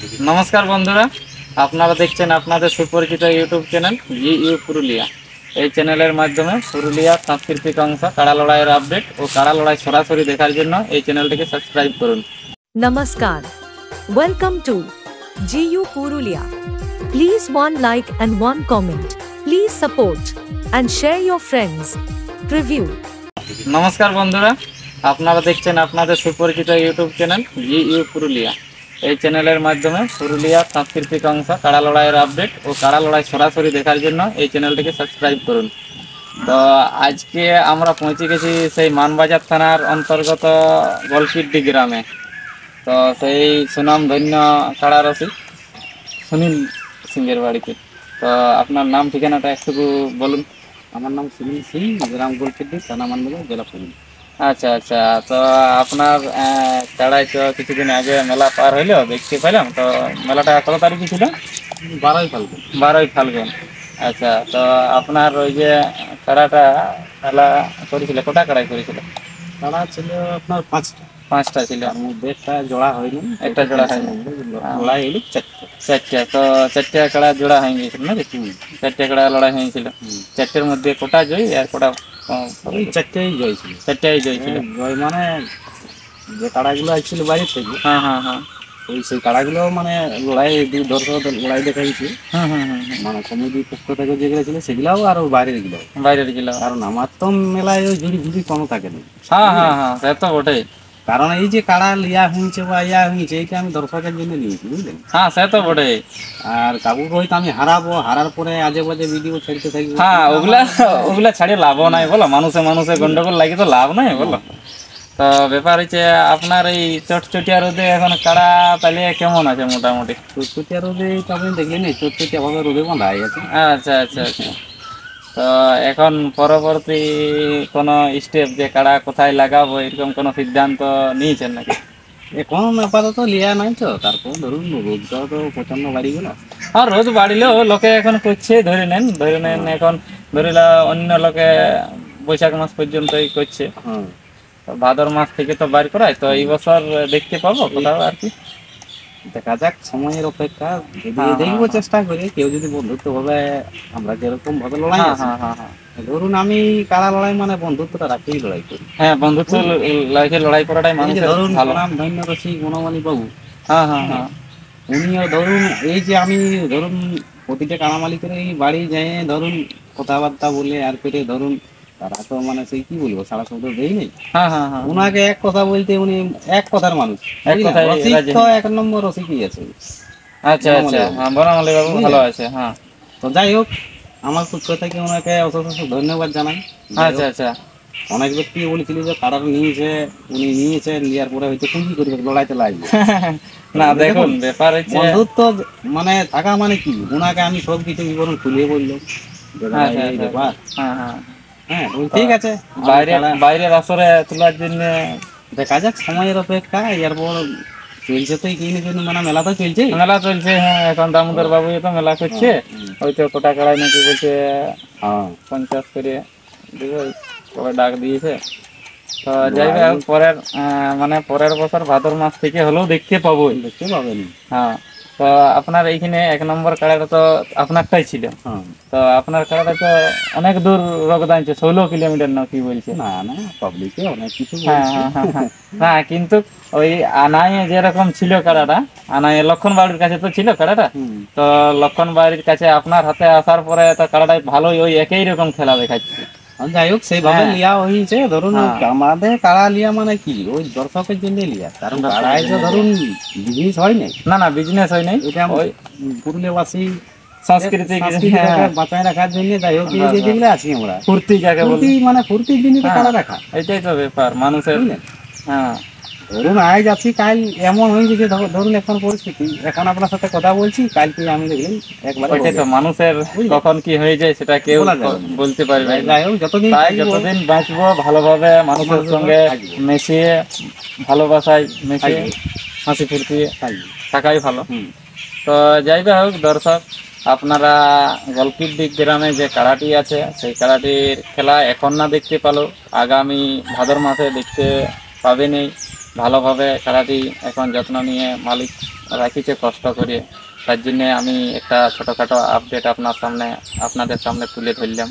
নমস্কার বন্ধুরা, আপনারা দেখছেন আপনাদের সুপরিচিত ইউটিউব চ্যানেল জিইউ পুরুলিয়া। এই চ্যানেলের মাধ্যমে পুরুলিয়ার সাংস্কৃতিক অংশ, কাড়া লড়াইয়ের আপডেট ও কাড়া লড়াই সরাসরি দেখার জন্য এই চ্যানেলটিকে সাবস্ক্রাইব করুন। Namaskar. Welcome to GU Purulia. Please one like and one comment. Please support and share your friends. Preview. নমস্কার বন্ধুরা, আপনারা দেখছেন আপনাদের সুপরিচিত ইউটিউব চ্যানেল জিইউ পুরুলিয়া। এই চ্যানেলের মাধ্যমে পুরুলিয়ার সাংস্কৃতিক অংশ, কাড়া লড়াইয়ের আপডেট ও কাড়া লড়াই সরাসরি দেখার জন্য এই চ্যানেলটিকে সাবস্ক্রাইব করুন। তো আজকে আমরা পৌঁছে গেছি সেই মানবাজার থানার অন্তর্গত গলপিড্ডি গ্রামে। তো সেই সুনাম ধন্য কাড়া রসিক সুনীল সিংয়ের বাড়িতে। তো আপনার নাম ঠিকানাটা একটু বলুন। আমার নাম সুনীল সিং, গ্রাম গোলপিড্ডি, থানা মানবাজার, জেলা পুরুলিয়া। আচ্ছা আচ্ছা, তো আপনার কাড়াই তো কিছুদিন আগে মেলা পার হইলো, দেখতে পেলাম। তো মেলাটা কত তারিখে ছিল? 12ই ফাল্গুন। 12ই ফাল্গুন। আচ্ছা, তো আপনার ওই যে কাড়াটা মেলা করেছিল, কটা কাড়াই করেছিল? তারা ছিল আপনার 5টা। 5টা ছিল, তার মধ্যে একটা জোড়া হয়নি, একটা জোড়া হয়নি। লড়াই হইল 4টে। 4টে, তো 4টে কাড়া জোড়া হয়ে গিয়েছিল নাকি? 4টে কাড়া লড়াই হয়েছিল। 4টের মধ্যে কোটা জয়ী আর কোটা? ওই 4টেই জয় ছিল। 4টেই জয়ী ছিল। জয় মানে যে কাড়াগুলো আসছিল বাইরে থেকে, হ্যাঁ হ্যাঁ হ্যাঁ, ওই সেই কাড়াগুলো মানে লড়াই দর্শক লড়াই দেখাইছে। হুম হুম হুম, মানে কমিটি পক্ষ থেকে যেগুলো ছিল সেগুলাও আর বাইরের গুলো। বাইরের ছিল। কারণ আমার তো মেলায় ওই ঝুড়ি ঝুড়ি কোনো থাকে না। হ্যাঁ হ্যাঁ হ্যাঁ, সে তো বটেই। কারণ এই যে কাড়া লিয়া হয়েছে বা ইয়া হয়েছে, এইটা আমি দর্শকের জন্য নিয়েছি, বুঝলেন। হ্যাঁ, সে তো বটেই। আর কাবু রহিত আমি হারাবো, হারার পরে আজে বাজে ভিডিও ছাড়তে থাকবো। হ্যাঁ, ওগুলা ছাড়িয়ে লাভও নাই বলো, মানুষে গন্ডগোল লাগি তো লাভ নাই বলো। তো ব্যাপার হচ্ছে আপনার এই চটচটিয়া রোদে এখন কাড়া তাহলে কেমন আছে মোটামুটি? চটচটিয়া রোদে তো আপনি দেখলেন, চটচটিয়া ভাবে রোদে বাঁধা আছে। আচ্ছা আচ্ছা আচ্ছা, তো এখন পরবর্তী কোনো স্টেপ যে কাড়া কোথায় লাগাবো এরকম কোনো সিদ্ধান্ত নিয়েছেন নাকি? এখন আপাতত লিয়া নাই তো, তারপর ধরুন রোদটা তো প্রচন্ড বাড়ি গেল। আর রোদ বাড়িলেও লোকে এখন করছে, ধরে নেন এখন ধরিলা অন্য লোকে বৈশাখ মাস পর্যন্তই করছে। হ্যাঁ, তো ভাদর মাস থেকে তো বাইর করায়, তো এই বছর দেখতে পাবো কোথাও আর কি। দেখা যাক, সময়ের অপেক্ষা। যদি হ্যাঁ, দেখবো হ্যাঁ, চেষ্টা করে, কেউ যদি বন্ধুত্ব ভাবে, আমরা যেরকম ভাবে লড়াই হ্যাঁ আছে, হ্যাঁ হ্যাঁ হ্যাঁ ধরুন আমি কাড়া লড়াই মানে বন্ধুত্বটা রাখেই লড়াই করি। হ্যাঁ, বন্ধুত্ব লাগে লড়াই করাটাই এই যে মানুষের ধরুন ভালো। নাম ধন্য রসিক বনমালী বাবু, হ্যাঁ হ্যাঁ হ্যাঁ, উনিও ধরুন এই যে আমি ধরুন প্রতিটা কাড়া মালিকের এই বাড়ি যাই, ধরুন কথাবার্তা বলে আর পেটে ধরুন, তারা তো মানে সেই কি বলবো, সারা শব্দ দেই নেই। হ্যাঁ হ্যাঁ হ্যাঁ, উনাকে এক কথা বলতে উনি এক কথার মানুষ, এক কথায় রসিক রাজি। তো এক নম্বর রসিকই আছে। আচ্ছা আচ্ছা, হ্যাঁ, বনমালী বাবু ভালো আছে। হ্যাঁ, তো যাই হোক, আমার পক্ষ থেকে ওনাকে অশেষ ধন্যবাদ জানাই। আচ্ছা আচ্ছা, অনেক ব্যক্তি বলেছিল যে কাড়াটা নিয়েছে, উনি নিয়েছেন, নেওয়ার পরে হয়তো পুঁজি করবে, লড়াইতে লাগবে না দেখুন ব্যাপার হচ্ছে, বন্ধুত্ব মানে থাকা মানে কি, ওনাকে আমি সব কিছু বিবরণ খুলিয়ে বললাম যে দাদা আচ্ছা, এই আচ্ছা, ব্যাপার। হ্যাঁ হ্যাঁ, হ্যাঁ, ঠিক আছে, বাইরের আসরে তোলার জন্য দেখা যাক, সময়ের অপেক্ষা। এরপর চলছে তো এই মানে মেলা তো চলছে। মেলা চলছে। হ্যাঁ, এখন দামোদর বাবু তো মেলা করছে, হয়তো কোটা কাড়াই নাকি বলছে হ্যাঁ, 50 করে দিব, সবাই ডাক দিয়েছে। তো যাই হোক, পরের বছর ভাদর মাস থেকে হলেও দেখতে পাবো। দেখতে পাবেন। হ্যাঁ, তো আপনার এইখানে 1 নম্বর কাড়াটা তো আপনারটাই ছিল। হ্যাঁ, তো আপনার কাড়াটা তো অনেক দূর রোগদান 16 কিলোমিটার না কি বলছে? না না, পাবলিকে অনেক কিছু হ্যাঁ বলছে। হ্যাঁ হ্যাঁ হ্যাঁ, না কিন্তু ওই আনায় যেরকম ছিল কাড়াটা, আনায় লক্ষণ বাড়ির কাছে তো ছিল কাড়াটা। তো লক্ষণ বাড়ির কাছে আপনার হাতে আসার পরে তো কাড়াটাই ভালোই ওই একই রকম খেলা দেখাচ্ছে। যাই হোক, সেইভাবে হ্যাঁ। লিয়া হয়েছে। ধরুন আমাদের কাড়া লিয়া মানে কি, ওই দর্শকের জন্য লিয়া, কারণ কাড়ায় তো ধরুন বিজনেস হয় নাই। না না, বিজনেস হয় নাই, এটা ওই পুরুলিয়াবাসী সাংস্কৃতিক বাঁচায় রাখার জন্য, যাই হোক, এই যে যেগুলো আছি আমরা, ফুর্তি যাকে বলি, ফুর্তি মানে ফুর্তির জন্য তো কাড়া রাখা। এটাই তো ব্যাপার মানুষের। হ্যাঁ, ধরুন আজ আছি, কাল এমন হয়ে গেছে, ধরুন এখন পরিস্থিতি, এখন আপনার সাথে কথা বলছি, কালকে আমি দেখলেন একবার। ওইটাই তো, মানুষের কখন কি হয়ে যায় সেটা কেউ বলতে পারবে না। যাই হোক, যতদিন বাঁচবো ভালোভাবে মানুষের সঙ্গে মিশিয়ে, ভালোবাসায় মিশিয়ে, হাসি ফুর্তি থাকাই ভালো। তো যাই হোক দর্শক, আপনারা গলপিড্ডি গ্রামে যে কাড়াটি আছে সেই কাড়াটির খেলা এখন না দেখতে পেলেও আগামী ভাদর মাসে দেখতে পাবেনই। ভালোভাবে কাড়াটি এখন যত্ন নিয়ে মালিক রাখিছে কষ্ট করে, তার জন্যে আমি একটা ছোটোখাটো আপডেট আপনাদের সামনে তুলে ধরলাম।